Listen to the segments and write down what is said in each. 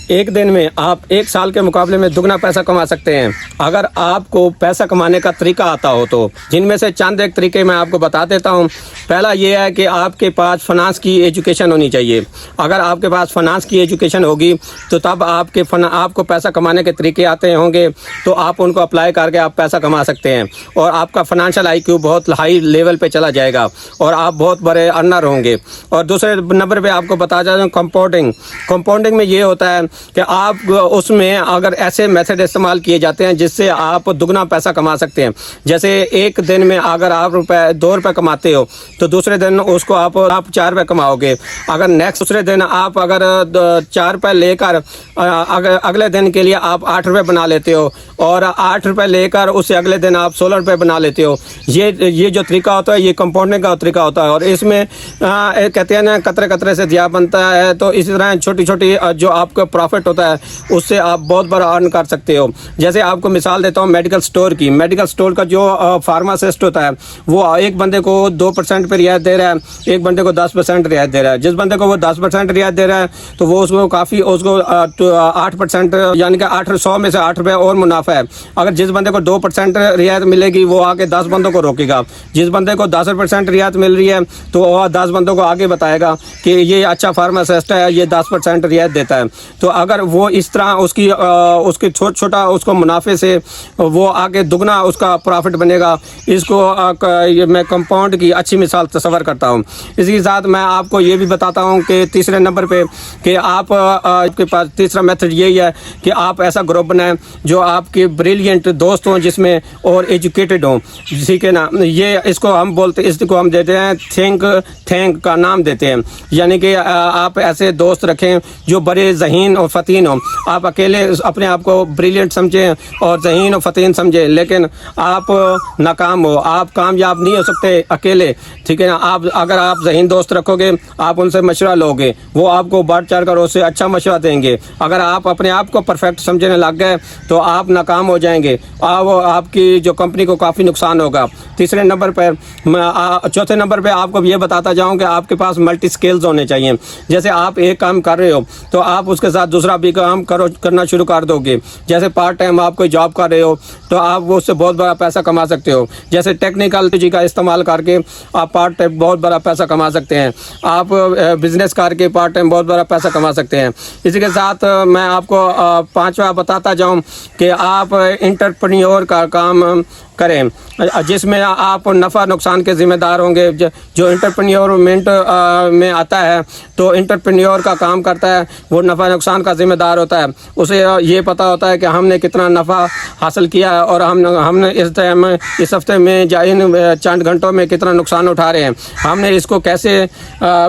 ایک دن میں آپ 1 سال کے مقابلے میں دگنا پیسہ کما سکتے ہیں اگر آپ کو پیسہ کمانے کا طریقہ آتا ہو تو، جن میں سے چند ایک طریقے میں آپ کو بتا دیتا ہوں۔ پہلا یہ ہے کہ آپ کے پاس فنانس کی ایجوکیشن ہونی چاہیے۔ اگر آپ کے پاس فنانس کی ایجوکیشن ہوگی تو تب آپ کو پیسہ کمانے کے طریقے آتے ہوں گے، تو آپ ان کو اپلائی کر کے آپ پیسہ کما سکتے ہیں، اور آپ کا فنانشل آئی کیو بہت ہائی لیول پہ چلا جائے گا اور آپ بہت بڑے ارنر ہوں گے۔ اور دوسرے نمبر پہ آپ کو بتا جاتا ہوں کمپاؤنڈنگ میں یہ ہوتا ہے کہ آپ اس میں اگر ایسے میتھڈ استعمال کیے جاتے ہیں جس سے آپ دگنا پیسہ کما سکتے ہیں۔ جیسے ایک دن میں اگر آپ 2 روپے کماتے ہو تو دوسرے دن اس کو آپ 4 روپے کماؤ گے۔ اگر نیکسٹ دوسرے دن آپ اگر 4 روپے لے کر اگلے دن کے لیے آپ 8 روپے بنا لیتے ہو، اور 8 روپے لے کر اسے اگلے دن آپ 16 روپے بنا لیتے ہو، یہ جو طریقہ ہوتا ہے یہ کمپاؤنڈنگ کا طریقہ ہوتا ہے۔ اور اس میں کہتے ہیں نا قطرے قطرے سے دریا بنتا ہے، تو اسی طرح چھوٹی چھوٹی جو آپ کا پروفٹ ہوتا ہے اس سے آپ بہت بڑا ارن کر سکتے ہو۔ جیسے آپ کو مثال دیتا ہوں میڈیکل سٹور کی۔ میڈیکل سٹور کا جو فارماسسٹ ہوتا ہے وہ ایک بندے کو 2% پہ رعایت دے رہا ہے، ایک بندے کو 10% رعایت دے رہا ہے۔ جس بندے کو وہ 10% رعایت دے رہا ہے تو وہ اس کو 8% یعنی کہ 100 میں سے 8 روپے اور منافع ہے۔ اگر جس بندے کو 2% رعایت ملے گی وہ آگے 10 بندوں کو روکے گا۔ جس بندے کو 10% رعایت مل رہی ہے تو وہ 10 بندوں کو آگے بتائے گا کہ یہ اچھا فارماسسٹ ہے، یہ 10% رعایت دیتا ہے۔ تو اگر وہ اس طرح اس کے چھوٹا اس کو منافع سے وہ آگے دگنا اس کا پروفٹ بنے گا۔ اس کو میں کمپاؤنڈ کی اچھی مثال تصور کرتا ہوں۔ اسی کے ساتھ میں آپ کو یہ بھی بتاتا ہوں کہ تیسرے نمبر پہ کہ آپ کے پاس تیسرا میتھڈ یہی ہے کہ آپ ایسا گروپ بنائیں جو آپ کے بریلینٹ دوست ہوں جس میں اور ایجوکیٹڈ ہوں، ٹھیک ہے نا۔ یہ اس کو ہم دیتے ہیں تھینک کا نام دیتے ہیں، یعنی کہ آپ ایسے دوست رکھیں جو بڑے ذہین اور فطین ہوں۔ آپ اکیلے اپنے آپ کو بریلینٹ سمجھیں اور ذہین اور فطین سمجھیں، لیکن آپ ناکام ہو، آپ کامیاب نہیں ہو سکتے اکیلے، ٹھیک ہے نا۔ اگر آپ ذہین دوست رکھو گے، آپ ان سے مشورہ لو گے، وہ آپ کو بڑھ چڑھ کر اس سے اچھا مشورہ دیں گے۔ اگر آپ اپنے آپ کو پرفیکٹ سمجھنے لگ گئے تو آپ ناکام ہو جائیں گے، آپ کی جو کمپنی کو کافی نقصان ہوگا۔ تیسرے نمبر پہ چوتھے نمبر پہ آپ کو یہ بتاتا جاؤں کہ آپ کے پاس ملٹی سکلز ہونے چاہیے۔ جیسے آپ ایک کام کر رہے ہو تو آپ اس کے ساتھ دوسرا بھی کام کرنا شروع کر دو گے۔ جیسے پارٹ ٹائم آپ کوئی جاب کر رہے ہو تو آپ اس سے بہت بڑا پیسہ کما سکتے ہو۔ جیسے ٹیکنیکالوجی کا استعمال کر کے آپ پارٹ ٹائم بہت بڑا پیسہ کما سکتے ہیں۔ آپ بزنس کر کے پارٹ ٹائم بہت بڑا پیسہ کما سکتے ہیں۔ اسی کے ساتھ میں آپ کو 5واں بتاتا جاؤں کہ آپ انٹرپرینیور کا کام کریں، جس میں آپ نفع نقصان کے ذمہ دار ہوں گے۔ جو انٹرپرینیورمنٹ میں آتا ہے تو انٹرپرینیور کا کام کرتا ہے، وہ نفع نقصان کا ذمہ دار ہوتا ہے۔ اسے یہ پتہ ہوتا ہے کہ ہم نے کتنا نفع حاصل کیا ہے اور ہم نے اس ہفتے میں یا ان چند گھنٹوں میں کتنا نقصان اٹھا رہے ہیں، ہم نے اس کو کیسے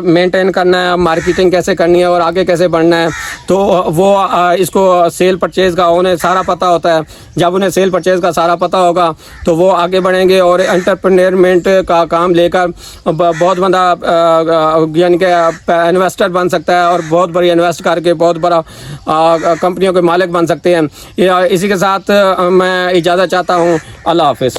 مینٹین کرنا ہے، مارکیٹنگ کیسے کرنی ہے اور آگے کیسے بڑھنا ہے۔ تو وہ اس کو سیل پرچیز کا انہیں سارا پتہ ہوتا ہے۔ جب انہیں سیل پرچیز کا سارا پتہ ہوگا تو وہ آگے بڑھیں گے اور انٹرپرینیورمنٹ کا کام لے کر بہت بڑا یعنی کہ انویسٹر بن سکتا ہے اور بہت بڑی انویسٹ کر کے بہت بڑا کمپنیوں کے مالک بن سکتے ہیں۔ اسی کے ساتھ میں اجازت چاہتا ہوں۔ اللہ حافظ۔